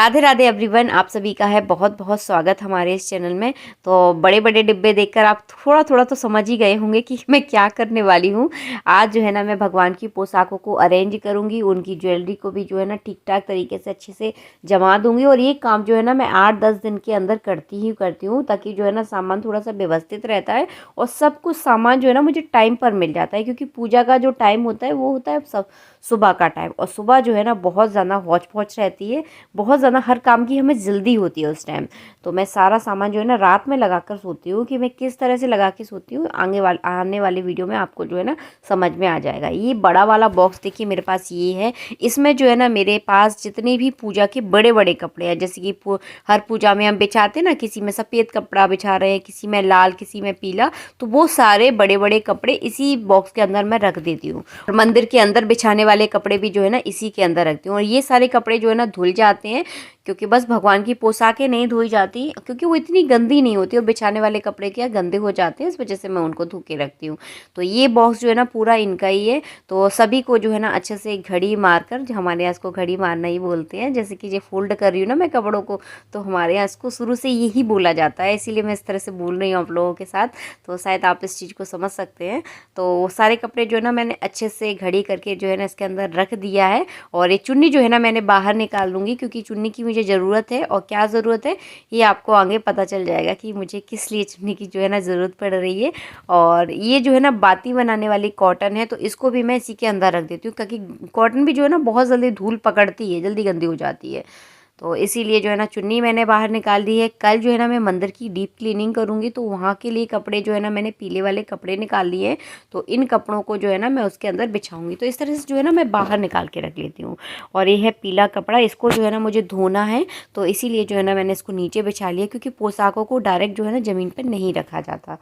Radhe Radhe everyone, आप सभी का है बहुत बहुत स्वागत हमारे इस चैनल में। तो बड़े बड़े डिब्बे देखकर आप थोड़ा थोड़ा तो समझ ही गए होंगे कि मैं क्या करने वाली हूँ। आज जो है ना मैं भगवान की पोशाकों को अरेंज करूँगी, उनकी ज्वेलरी को भी जो है ना ठीक ठाक तरीके से अच्छे से जमा दूँगी। और ये काम जो है ना मैं 8-10 दिन के अंदर करती हूँ ताकि जो है ना सामान थोड़ा सा व्यवस्थित रहता है और सब कुछ सामान जो है ना मुझे टाइम पर मिल जाता है, क्योंकि पूजा का जो टाइम होता है वो होता है सब सुबह का टाइम। और सुबह जो है ना बहुत ज़्यादा हौच पौच रहती है, बहुत ज़्यादा हर काम की हमें जल्दी होती है उस टाइम। तो मैं सारा सामान जो है ना रात में लगा कर सोती हूँ। कि मैं किस तरह से लगा के सोती हूँ आने वाली वीडियो में आपको जो है ना समझ में आ जाएगा। ये बड़ा वाला बॉक्स देखिए मेरे पास ये है। इसमें जो है ना मेरे पास जितने भी पूजा के बड़े बड़े कपड़े हैं, जैसे कि हर पूजा में हम बिछाते हैं ना, किसी में सफ़ेद कपड़ा बिछा रहे हैं, किसी में लाल, किसी में पीला, तो वो सारे बड़े बड़े कपड़े इसी बॉक्स के अंदर मैं रख देती हूँ। और मंदिर के अंदर बिछाने वाले कपड़े भी जो है ना इसी के अंदर रखती हूँ। और ये सारे कपड़े जो है ना धुल जाते हैं, क्योंकि बस भगवान की पोशाकें नहीं धोई जाती, क्योंकि वो इतनी गंदी नहीं होती। और बिछाने वाले कपड़े क्या गंदे हो जाते हैं, इस वजह से मैं उनको धो के रखती हूँ। तो ये बॉक्स जो है ना पूरा इनका ही है। तो सभी को जो है ना अच्छे से घड़ी मारकर, जो हमारे यहाँ इसको घड़ी मारना ही बोलते हैं, जैसे कि ये फोल्ड कर रही हूँ ना मैं कपड़ों को, तो हमारे यहाँ इसको शुरू से यही बोला जाता है, इसीलिए मैं इस तरह से बोल रही हूँ आप लोगों के साथ। तो शायद आप इस चीज़ को समझ सकते हैं। तो सारे कपड़े जो है ना मैंने अच्छे से घड़ी करके जो है ना इसके अंदर रख दिया है। और ये चुन्नी जो है ना मैंने बाहर निकाल लूँगी, क्योंकि चुन्नी की मुझे ज़रूरत है। और क्या ज़रूरत है ये आपको आगे पता चल जाएगा कि मुझे किस लिए चुन्नी की जो है ना ज़रूरत पड़ रही है। और ये जो है ना बाती बनाने वाली कॉटन है, तो इसको भी मैं इसी के अंदर रख देती हूँ, क्योंकि कॉटन भी जो है ना बहुत जल्दी धूल पकड़ती है, जल्दी गंदी हो जाती है। तो इसीलिए जो है ना चुन्नी मैंने बाहर निकाल दी है। कल जो है ना मैं मंदिर की डीप क्लीनिंग करूँगी, तो वहाँ के लिए कपड़े जो है ना मैंने पीले वाले कपड़े निकाल लिए हैं। तो इन कपड़ों को जो है ना मैं उसके अंदर बिछाऊंगी। तो इस तरह से जो है ना मैं बाहर निकाल के रख लेती हूँ। और ये है पीला कपड़ा, इसको जो है ना मुझे धोना है, तो इसीलिए जो है ना मैंने इसको नीचे बिछा लिया, क्योंकि पोशाकों को डायरेक्ट जो है ना ज़मीन पर नहीं रखा जाता।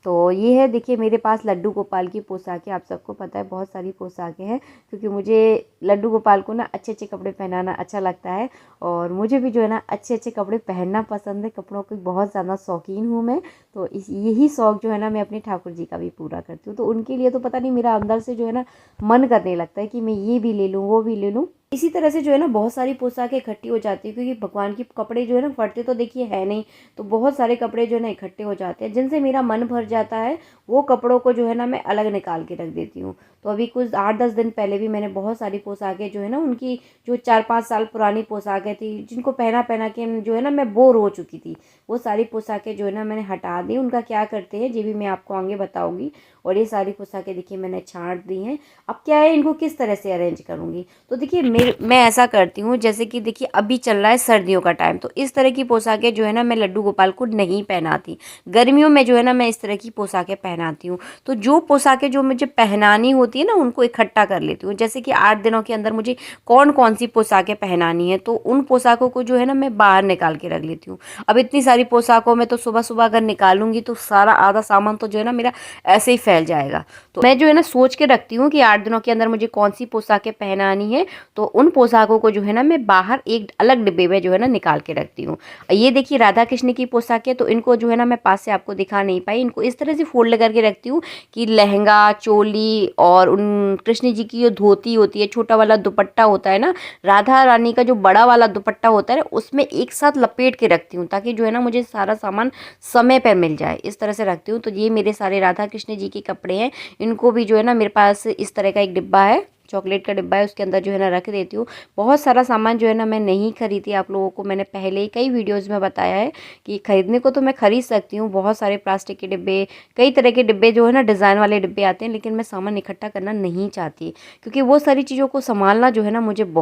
तो ये है, देखिए मेरे पास लड्डू गोपाल की पोशाकें, आप सबको पता है बहुत सारी पोशाकें हैं, क्योंकि मुझे लड्डू गोपाल को ना अच्छे अच्छे कपड़े पहनाना अच्छा लगता है। और मुझे भी जो है ना अच्छे अच्छे कपड़े पहनना पसंद है, कपड़ों की बहुत ज़्यादा शौकीन हूँ मैं। तो यही शौक़ जो है ना मैं अपने ठाकुर जी का भी पूरा करती हूँ। तो उनके लिए तो पता नहीं मेरा अंदर से जो है ना मन करने लगता है कि मैं ये भी ले लूँ, वो भी ले लूँ। इसी तरह से जो है ना बहुत सारी पोशाकें इकट्ठी हो जाती है, क्योंकि भगवान के कपड़े जो है ना फटते तो देखिए है नहीं, तो बहुत सारे कपड़े जो है ना इकट्ठे हो जाते हैं, जिनसे मेरा मन भर जाता है। वो कपड़ों को जो है ना मैं अलग निकाल के रख देती हूँ। तो अभी कुछ 8-10 दिन पहले भी मैंने बहुत सारी पोशाकें जो है ना, उनकी जो 4-5 साल पुरानी पोशाकें थी, जिनको पहना पहना के जो है ना मैं बोर हो चुकी थी, वो सारी पोशाकें जो है ना मैंने हटा दी। उनका क्या करते हैं ये भी मैं आपको आगे बताऊँगी। और ये सारी पोशाकें देखिए मैंने छांट दी हैं। अब क्या है, इनको किस तरह से अरेंज करूँगी। तो देखिए मैं ऐसा करती हूँ, जैसे कि देखिए अभी चल रहा है सर्दियों का टाइम, तो इस तरह की पोशाकें जो है ना मैं लड्डू गोपाल को नहीं पहनाती। गर्मियों में जो है ना मैं इस तरह की पोशाकें पहनाती हूँ। तो जो पोशाकें जो मुझे पहनानी होती है ना, उनको इकट्ठा कर लेती हूँ। जैसे कि 8 दिनों के अंदर मुझे कौन कौन सी पोशाकें पहनानी है, तो उन पोशाकों को जो है ना मैं बाहर निकाल के रख लेती हूँ। अब इतनी सारी पोशाकों में तो सुबह सुबह अगर निकालूंगी तो सारा आधा सामान तो जो है ना मेरा ऐसे ही फैल जाएगा। तो मैं जो है ना सोच के रखती हूँ कि 8 दिनों के अंदर मुझे कौन सी पोशाकें पहनानी है, तो उन पोशाकों को जो है ना मैं बाहर एक अलग डिब्बे में जो है ना निकाल के रखती हूँ। ये देखिए राधा कृष्ण की पोशाकें, तो इनको जो है ना मैं पास से आपको दिखा नहीं पाई, इनको इस तरह से फोल्ड करके रखती हूँ कि लहंगा, चोली और उन कृष्ण जी की जो धोती होती है, छोटा वाला दुपट्टा होता है ना, राधा रानी का जो बड़ा वाला दुपट्टा होता है, उसमें एक साथ लपेट के रखती हूँ, ताकि जो है ना मुझे सारा सामान समय पर मिल जाए। इस तरह से रखती हूँ। तो ये मेरे सारे राधा कृष्ण जी के कपड़े हैं। इनको भी जो है ना मेरे पास इस तरह का एक डिब्बा है, चॉकलेट का डिब्बा है, उसके अंदर जो है ना रख देती हूँ। बहुत सारा सामान जो है ना मैं नहीं खरीदी, आप लोगों को मैंने पहले ही कई वीडियोज़ में बताया है कि खरीदने को तो मैं खरीद सकती हूँ। बहुत सारे प्लास्टिक के डिब्बे, कई तरह के डिब्बे जो है ना डिज़ाइन वाले डिब्बे आते हैं, लेकिन मैं सामान इकट्ठा करना नहीं चाहती, क्योंकि वो सारी चीज़ों को संभालना जो है ना मुझे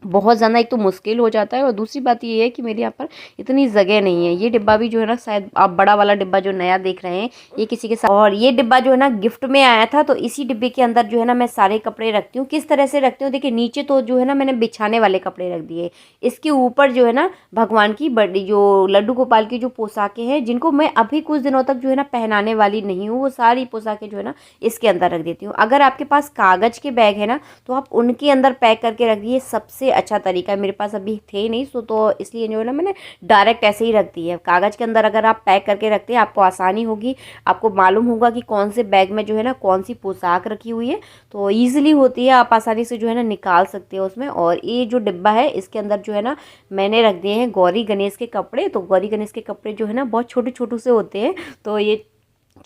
बहुत ज़्यादा एक तो मुश्किल हो जाता है। और दूसरी बात ये है कि मेरे यहाँ पर इतनी जगह नहीं है। ये डिब्बा भी जो है ना, शायद आप बड़ा वाला डिब्बा जो नया देख रहे हैं, ये किसी के साथ, और ये डिब्बा जो है ना गिफ्ट में आया था, तो इसी डिब्बे के अंदर जो है ना मैं सारे कपड़े रखती हूँ। किस तरह से रखती हूँ, देखिए नीचे तो जो है ना मैंने बिछाने वाले कपड़े रख दिए, इसके ऊपर जो है ना भगवान की बड़ी जो लड्डू गोपाल की जो पोशाकें हैं, जिनको मैं अभी कुछ दिनों तक जो है ना पहनाने वाली नहीं हूँ, वो सारी पोशाकें जो है ना इसके अंदर रख देती हूँ। अगर आपके पास कागज़ के बैग है ना, तो आप उनके अंदर पैक करके रख दिए, सबसे सबसे अच्छा तरीका है। मेरे पास अभी थे नहीं तो इसलिए जो है ना मैंने डायरेक्ट ऐसे ही रख दी है। कागज़ के अंदर अगर आप पैक करके रखते हैं आपको आसानी होगी, आपको मालूम होगा कि कौन से बैग में जो है ना कौन सी पोशाक रखी हुई है, तो ईजिली होती है, आप आसानी से जो है ना निकाल सकते हो उसमें। और ये जो डिब्बा है इसके अंदर जो है ना मैंने रख दिए हैं गौरी गणेश के कपड़े। तो गौरी गणेश के कपड़े जो है ना बहुत छोटे छोटे से होते हैं, तो ये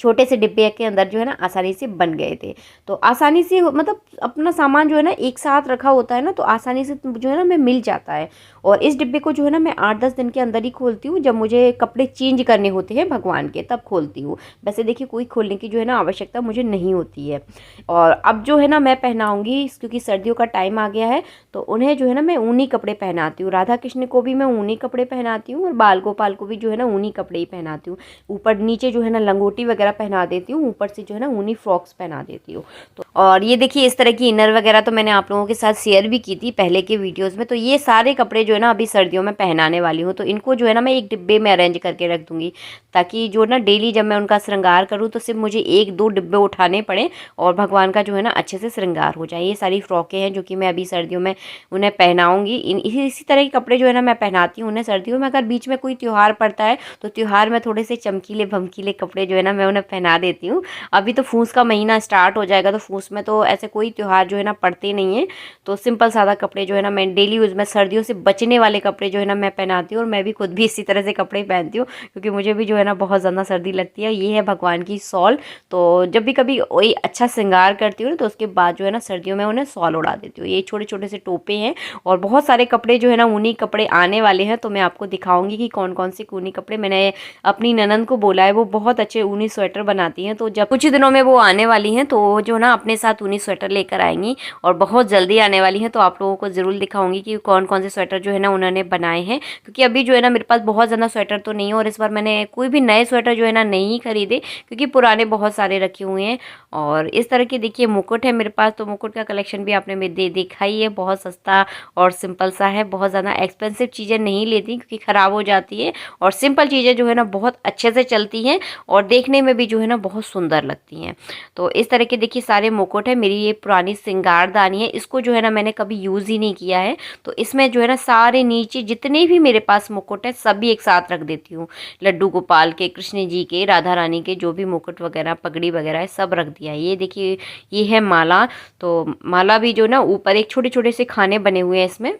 छोटे से डिब्बे के अंदर जो है ना आसानी से बन गए थे। तो आसानी से मतलब अपना सामान जो है ना एक साथ रखा होता है ना, तो आसानी से जो है ना मैं मिल जाता है। और इस डिब्बे को जो है ना मैं 8-10 दिन के अंदर ही खोलती हूँ, जब मुझे कपड़े चेंज करने होते हैं भगवान के तब खोलती हूँ। वैसे देखिए कोई खोलने की जो है ना आवश्यकता मुझे नहीं होती है। और अब जो है ना मैं पहनाऊँगी, क्योंकि सर्दियों का टाइम आ गया है, तो उन्हें जो है ना मैं ऊनी कपड़े पहनाती हूँ। राधा कृष्ण को भी मैं ऊनी कपड़े पहनाती हूँ और बाल गोपाल को भी जो है ना ऊनी कपड़े ही पहनाती हूँ। ऊपर नीचे जो है ना लंगोटी वगैरह पहना देती हूँ, ऊपर से जो है ना ऊनी फ्रॉक्स पहना देती हूँ। तो और ये देखिए इस तरह की इनर वगैरह तो मैंने आप लोगों के साथ शेयर भी की थी पहले के वीडियोस में। तो ये सारे कपड़े जो है ना अभी सर्दियों में पहनाने वाली हूँ, तो इनको जो है ना मैं एक डिब्बे में अरेंज करके रख दूँगी, ताकि जो ना डेली जब मैं उनका श्रृंगार करूँ तो सिर्फ मुझे 1-2 डिब्बे उठाने पड़े और भगवान का जो है ना अच्छे से श्रृंगार हो जाए। ये सारी फ्रॉकें हैं जो कि मैं अभी सर्दियों में उन्हें पहनाऊँगी। इसी तरह के कपड़े जो है ना मैं पहनाती हूँ उन्हें सर्दियों में। अगर बीच में कोई त्यौहार पड़ता है तो त्यौहार में थोड़े से चमकीले भमकीले कपड़े जो है ना मैं उन्हें पहना देती हूँ। अभी तो फूस का महीना स्टार्ट हो जाएगा, तो फूस में तो ऐसे कोई त्यौहार जो है ना पड़ते नहीं है, तो सिंपल सादा कपड़े जो है ना मैं डेली यूज़ में सर्दियों से बचने वाले कपड़े जो है ना मैं पहनाती हूँ। और मैं भी खुद भी इसी तरह से कपड़े पहनती हूँ, क्योंकि मुझे भी जो है ना बहुत ज़्यादा सर्दी लगती है। ये है भगवान की शॉल। तो जब भी कभी कोई अच्छा श्रृंगार करती हूँ तो उसके बाद जो है ना सर्दियों में उन्हें शॉल उड़ा देती हूँ। ये छोटे छोटे से टोपे हैं और बहुत सारे कपड़े जो है ना ऊनी कपड़े आने वाले हैं, तो मैं आपको दिखाऊंगी कि कौन कौन से ऊनी कपड़े। मैंने अपनी ननद को बोला है, वो बहुत अच्छे ऊनी स्वेटर बनाती हैं, तो जब कुछ दिनों में वो आने वाली हैं तो जो ना अपने साथ ऊनी स्वेटर लेकर आएंगी और बहुत जल्दी आने वाली हैं। तो आप लोगों को ज़रूर दिखाऊंगी कि कौन कौन से स्वेटर जो है ना उन्होंने बनाए हैं, क्योंकि अभी जो है ना मेरे पास बहुत ज़्यादा स्वेटर तो नहीं है और इस बार मैंने कोई भी नए स्वेटर जो है ना नहीं खरीदे, क्योंकि पुराने बहुत सारे रखे हुए हैं। और इस तरह के देखिए मुकुट है मेरे पास, तो मुकुट का कलेक्शन भी आपने देखा ही है, बहुत सस्ता और सिंपल सा है। बहुत ज़्यादा एक्सपेंसिव चीज़ें नहीं लेती क्योंकि ख़राब हो जाती है, और सिंपल चीज़ें जो है ना बहुत अच्छे से चलती हैं और देखने में भी जो है ना बहुत सुंदर लगती हैं। तो इस तरह के देखिए सारे मुकुट है। मेरी ये पुरानी सिंगारदानी है, इसको जो है ना मैंने कभी यूज़ ही नहीं किया है, तो इसमें जो है ना सारे नीचे जितने भी मेरे पास मुकुट है सभी एक साथ रख देती हूँ। लड्डू गोपाल के, कृष्ण जी के, राधा रानी के जो भी मुकुट वगैरह पगड़ी वगैरह है सब रख दिया है। ये देखिए ये है माला। तो माला भी जो ना ऊपर एक छोटे छोटे से खाने बने हुए हैं इसमें,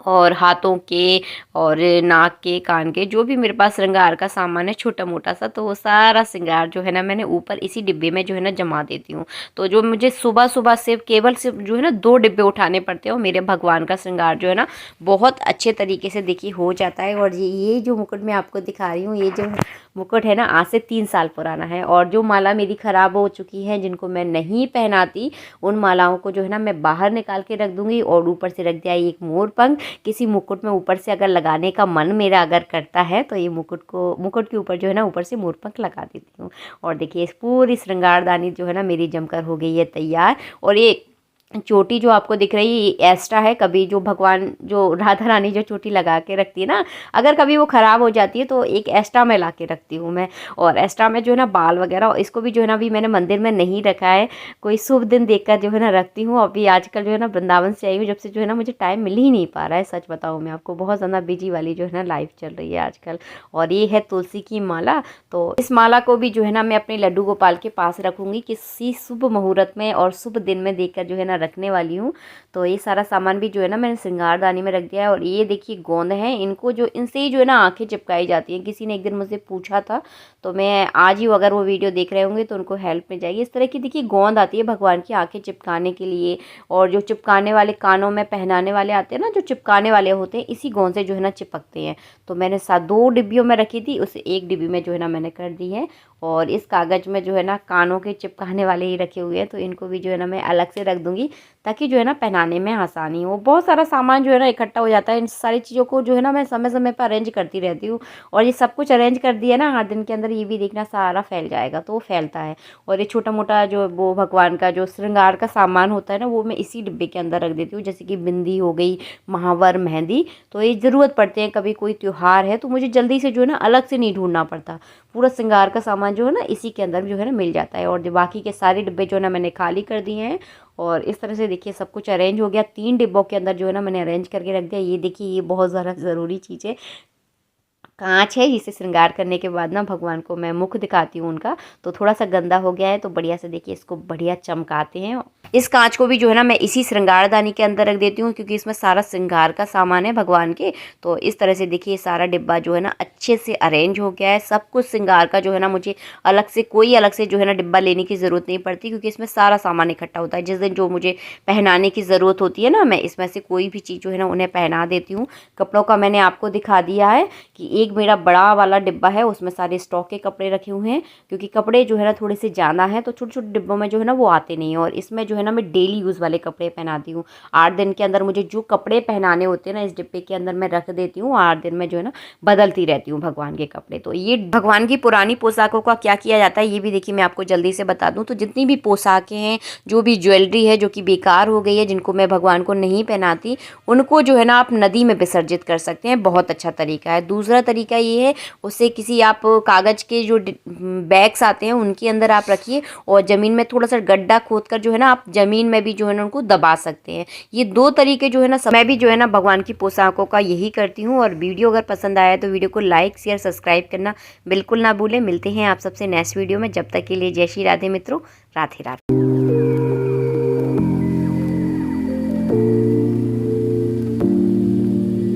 और हाथों के और नाक के, कान के, जो भी मेरे पास श्रृंगार का सामान है छोटा मोटा सा, तो वो सारा श्रृंगार जो है ना मैंने ऊपर इसी डिब्बे में जो है ना जमा देती हूँ। तो जो मुझे सुबह सुबह सिर्फ केवल सिर्फ जो है ना 2 डिब्बे उठाने पड़ते हैं और मेरे भगवान का श्रृंगार जो है ना बहुत अच्छे तरीके से देखिए हो जाता है। और ये जो मुकुट मैं आपको दिखा रही हूँ, ये जो मुकुट है ना आज से 3 साल पुराना है। और जो माला मेरी ख़राब हो चुकी है, जिनको मैं नहीं पहनाती, उन मालाओं को जो है ना मैं बाहर निकाल के रख दूँगी। और ऊपर से रख दिया एक मोर पंख। किसी मुकुट में ऊपर से अगर लगाने का मन मेरा अगर करता है तो ये मुकुट के ऊपर जो है ना ऊपर से मोर पंख लगा देती हूँ। और देखिए इस पूरी श्रृंगारदानी जो है ना मेरी जमकर हो गई है तैयार। और ये चोटी जो आपको दिख रही है ये एक्स्ट्रा है। कभी जो भगवान जो राधा रानी जो चोटी लगा के रखती है ना, अगर कभी वो ख़राब हो जाती है तो एक एक्स्ट्रा में ला के रखती हूँ मैं। और एक्स्ट्रा में जो है ना बाल वगैरह, इसको भी जो है ना अभी मैंने मंदिर में नहीं रखा है, कोई शुभ दिन देखकर जो है ना रखती हूँ। अभी आजकल जो है ना वृंदावन से आई हूँ जब से जो है ना मुझे टाइम मिल ही नहीं पा रहा है, सच बताऊँ मैं आपको, बहुत ज़्यादा बिजी वाली जो है ना लाइफ चल रही है आजकल। और ये है तुलसी की माला। तो इस माला को भी जो है ना मैं अपने लड्डू गोपाल के पास रखूँगी, किसी शुभ मुहूर्त में और शुभ दिन में देखकर जो है ना रखने वाली हूँ। तो ये सारा सामान भी जो है ना मैंने श्रृंगारदानी में रख दिया है। और ये देखिए गोंद है, इनको जो इनसे ही जो है ना आंखें चिपकाई जाती हैं। किसी ने एक दिन मुझसे पूछा था, तो मैं आज ही अगर वो वीडियो देख रहे होंगे तो उनको हेल्प मिल जाएगी। इस तरह की देखिए गोंद आती है भगवान की आंखें चिपकाने के लिए। और जो चिपकाने वाले कानों में पहनाने वाले आते हैं ना, जो चिपकाने वाले होते हैं, इसी गोंद से जो है ना चिपकते हैं। तो मैंने 2 डिब्बियों में रखी थी, उसे एक डिब्बी में जो है ना मैंने कर दी है। और इस कागज़ में जो है ना कानों के चिपकाने वाले ही रखे हुए हैं, तो इनको भी जो है ना मैं अलग से रख दूँगी ताकि जो है ना पहनाने में आसानी हो। बहुत सारा सामान जो है ना इकट्ठा हो जाता है, इन सारी चीज़ों को जो है ना मैं समय समय पर अरेंज करती रहती हूँ। और ये सब कुछ अरेंज कर दिया ना 8 दिन के अंदर, ये भी देखना सारा फैल जाएगा, तो वो फैलता है। और ये छोटा मोटा जो वो भगवान का जो श्रृंगार का सामान होता है ना, वो मैं इसी डिब्बे के अंदर रख देती हूँ। जैसे कि बिंदी हो गई, महावर, मेहंदी, तो ये ज़रूरत पड़ते हैं, कभी कोई त्यौहार है तो मुझे जल्दी से जो है ना अलग से नहीं ढूंढना पड़ता। पूरा श्रृंगार का सामान सामान जो है ना इसी के अंदर जो है ना मिल जाता है। और जो बाकी के सारे डिब्बे जो है ना मैंने खाली कर दिए हैं। और इस तरह से देखिए सब कुछ अरेंज हो गया। 3 डिब्बों के अंदर जो है ना मैंने अरेंज करके रख दिया। ये देखिए ये बहुत ज़्यादा ज़रूरी चीज़ है, कांच है, जिसे श्रृंगार करने के बाद ना भगवान को मैं मुख दिखाती हूँ उनका। तो थोड़ा सा गंदा हो गया है तो बढ़िया से देखिए इसको बढ़िया चमकाते हैं। इस कांच को भी जो है ना मैं इसी श्रृंगारदानी के अंदर रख देती हूँ, क्योंकि इसमें सारा श्रृंगार का सामान है भगवान के। तो इस तरह से देखिए सारा डिब्बा जो है ना अच्छे से अरेंज हो गया है। सब कुछ श्रृंगार का जो है ना मुझे कोई अलग से जो है ना डिब्बा लेने की ज़रूरत नहीं पड़ती, क्योंकि इसमें सारा सामान इकट्ठा होता है। जिस दिन जो मुझे पहनाने की ज़रूरत होती है ना, मैं इसमें से कोई भी चीज़ जो है ना उन्हें पहना देती हूँ। कपड़ों का मैंने आपको दिखा दिया है कि एक मेरा बड़ा वाला डिब्बा है, उसमें सारे स्टॉक के कपड़े रखे हुए हैं, क्योंकि कपड़े जो है ना थोड़े से ज़्यादा हैं तो छोटे छोटे डिब्बों में जो है ना वो आते नहीं हैं। और इसमें जो है ना मैं डेली यूज़ वाले कपड़े पहनाती हूँ। 8 दिन के अंदर मुझे जो कपड़े पहनाने होते हैं ना इस डिब्बे के अंदर मैं रख देती हूँ। 8 दिन में जो है ना बदलती रहती हूँ भगवान के कपड़े। तो ये भगवान की पुरानी पोशाकों का क्या किया जाता है ये भी देखिए मैं आपको जल्दी से बता दूँ। तो जितनी भी पोशाकें हैं, जो भी ज्वेलरी है जो कि बेकार हो गई है, जिनको मैं भगवान को नहीं पहनाती, उनको जो है ना आप नदी में विसर्जित कर सकते हैं। बहुत अच्छा तरीका है। दूसरा तरीका ये है, उससे किसी आप कागज़ के जो बैग्स आते हैं उनके अंदर आप रखिए और ज़मीन में थोड़ा सा गड्ढा खोद कर जो है ना आप ज़मीन में भी जो है ना उनको दबा सकते हैं। ये 2 तरीके जो है ना मैं भी जो है ना भगवान की पोशाकों का यही करती हूँ। और वीडियो अगर पसंद आया तो वीडियो को लाइक शेयर सब्सक्राइब करना बिल्कुल ना भूलें। मिलते हैं आप सबसे नेक्स्ट वीडियो में। जब तक के लिए जय श्री राधे मित्रों, राधे राधे।